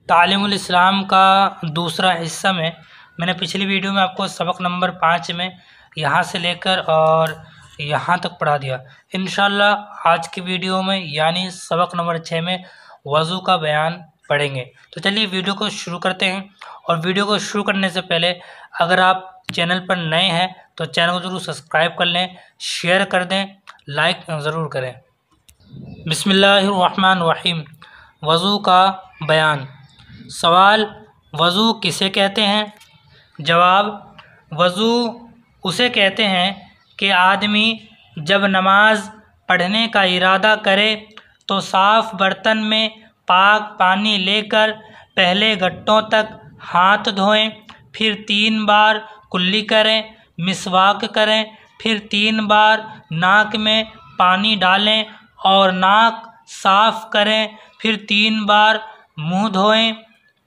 तालीमुल इस्लाम का दूसरा हिस्सा में मैंने पिछली वीडियो में आपको सबक नंबर 5 में यहाँ से लेकर और यहाँ तक पढ़ा दिया। इंशाल्लाह आज की वीडियो में यानी सबक नंबर 6 में वज़ू का बयान पढ़ेंगे। तो चलिए वीडियो को शुरू करते हैं। और वीडियो को शुरू करने से पहले अगर आप चैनल पर नए हैं तो चैनल को ज़रूर सब्सक्राइब कर लें, शेयर कर दें, लाइक ज़रूर करें। बिस्मिल्लाहिर्रहमानिर्रहीम। वज़ू का बयान। सवाल, वज़ू किसे कहते हैं? जवाब, वज़ू उसे कहते हैं कि आदमी जब नमाज पढ़ने का इरादा करे तो साफ़ बर्तन में पाक पानी लेकर पहले घुटनों तक हाथ धोएं, फिर 3 बार कुल्ली करें, मिसवाक करें, फिर 3 बार नाक में पानी डालें और नाक साफ़ करें, फिर 3 बार मुंह धोएं,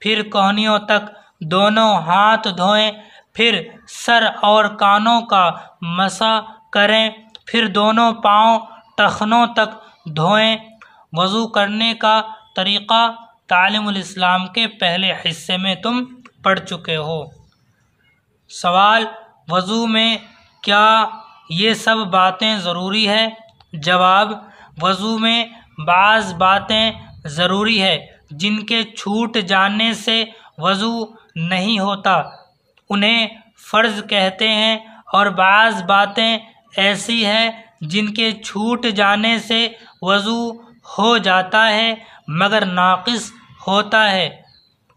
फिर कोहनियों तक दोनों हाथ धोएं, फिर सर और कानों का मसा करें, फिर दोनों पाँव टखनों तक धोएं। वज़ू करने का तरीक़ा तालीमुल इस्लाम के पहले हिस्से में तुम पढ़ चुके हो। सवाल, वज़ू में क्या ये सब बातें ज़रूरी है? जवाब, वज़ू में बाज़ बातें ज़रूरी है जिनके छूट जाने से वज़ू नहीं होता, उन्हें फ़र्ज़ कहते हैं। और बाज़ बातें ऐसी हैं जिनके छूट जाने से वज़ू हो जाता है मगर नाक़िस होता है,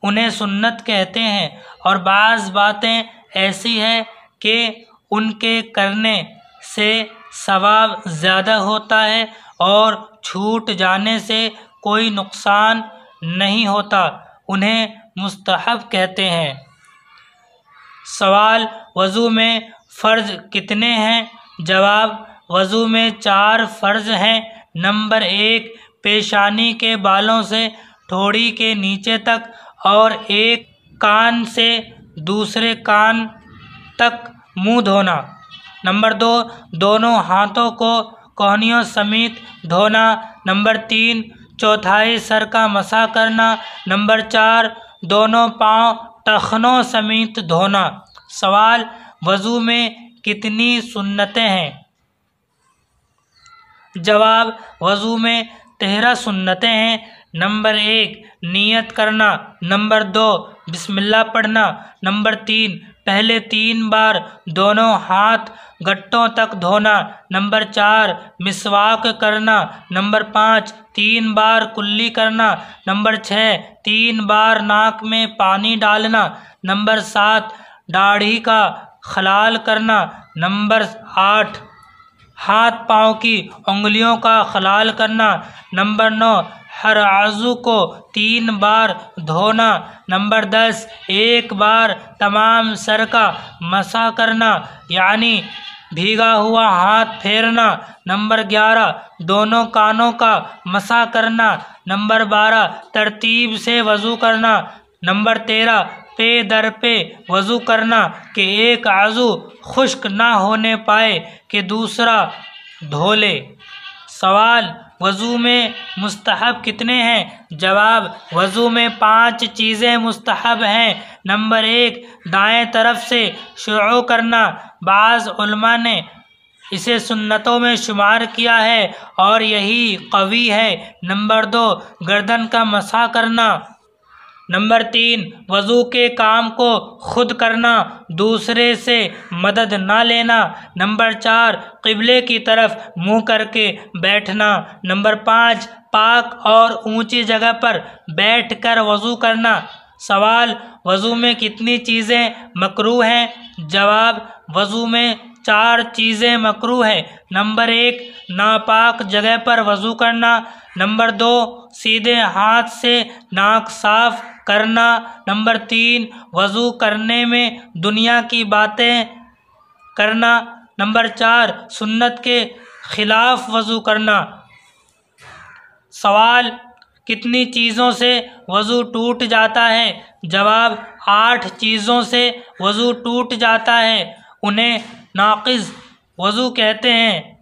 उन्हें सुन्नत कहते हैं। और बाज़ बातें ऐसी हैं कि उनके करने से सवाब ज़्यादा होता है और छूट जाने से कोई नुकसान नहीं होता, उन्हें मुस्तहब कहते हैं। सवाल, वज़ू में फ़र्ज़ कितने हैं? जवाब, वज़ू में 4 फ़र्ज़ हैं। नंबर 1, पेशानी के बालों से ठोड़ी के नीचे तक और एक कान से दूसरे कान तक मुंह धोना। नंबर 2, दोनों हाथों को कोहनियों समेत धोना। नंबर 3, चौथाई सर का मसा करना। नंबर 4, दोनों पाँव टखनों समेत धोना। सवाल, वज़ू में कितनी सुन्नतें हैं? जवाब, वज़ू में 13 सुन्नतें हैं। नंबर 1, नियत करना। नंबर 2, बिस्मिल्लाह पढ़ना। नंबर 3, पहले 3 बार दोनों हाथ घुटनों तक धोना। नंबर 4, मिसवाक करना। नंबर 5, 3 बार कुल्ली करना। नंबर 6, 3 बार नाक में पानी डालना। नंबर 7, दाढ़ी का खलाल करना। नंबर 8, हाथ पाँव की उंगलियों का खलाल करना। नंबर 9, हर आज़ू को 3 बार धोना। नंबर 10, 1 बार तमाम सर का मसा करना यानी भीगा हुआ हाथ फेरना। नंबर 11, दोनों कानों का मसा करना। नंबर 12, तरतीब से वज़ू करना। नंबर 13, पे दर पे वज़ू करना कि एक आज़ू खुश्क ना होने पाए कि दूसरा धो ले। सवाल, वज़ू में मुस्तहब कितने हैं? जवाब, वज़ू में 5 चीज़ें मुस्तहब हैं। नंबर 1, दाएं तरफ से शुरू करना। बाज़ उलमा ने इसे सुन्नतों में शुमार किया है और यही कवी है। नंबर 2, गर्दन का मसा करना। नंबर 3, वज़ू के काम को खुद करना, दूसरे से मदद ना लेना। नंबर 4, क़िबले की तरफ मुँह करके बैठना। नंबर 5, पाक और ऊंची जगह पर बैठकर वज़ू करना। सवाल, वज़ू में कितनी चीज़ें मकरूह हैं? जवाब, वज़ू में 4 चीज़ें मकरूह हैं। नंबर 1, नापाक जगह पर वज़ू करना। नंबर 2, सीधे हाथ से नाक साफ़ करना। नंबर 3, वज़ू करने में दुनिया की बातें करना। नंबर 4, सुन्नत के ख़िलाफ़ वज़ू करना। सवाल, कितनी चीज़ों से वज़ू टूट जाता है? जवाब, 8 चीज़ों से वज़ू टूट जाता है, उन्हें नाक़िस वज़ू कहते हैं।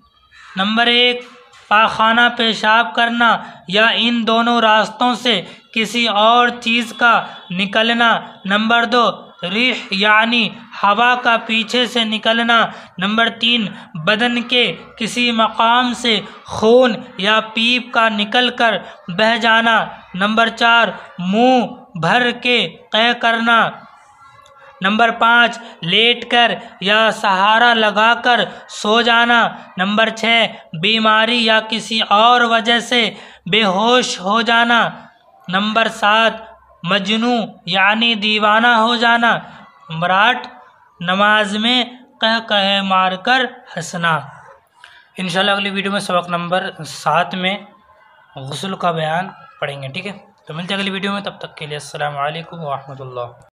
नंबर 1, पाखाना पेशाब करना या इन दोनों रास्तों से किसी और चीज़ का निकलना। नंबर 2 रिह यानी हवा का पीछे से निकलना। नंबर 3 बदन के किसी मकाम से खून या पीप का निकलकर बह जाना। नंबर 4 मुंह भर के क़ह करना। नंबर 5 लेटकर या सहारा लगाकर सो जाना। नंबर 6 बीमारी या किसी और वजह से बेहोश हो जाना। नंबर 7 मजनू यानी दीवाना हो जाना। नंबर 8 नमाज में कह कह मार कर हंसना। इंशाल्लाह अगली वीडियो में सबक नंबर 7 में गुस्ल का बयान पढ़ेंगे। ठीक है, तो मिलते हैं अगली वीडियो में, तब तक के लिए अस्सलाम वालेकुम व रहमतुल्लाह।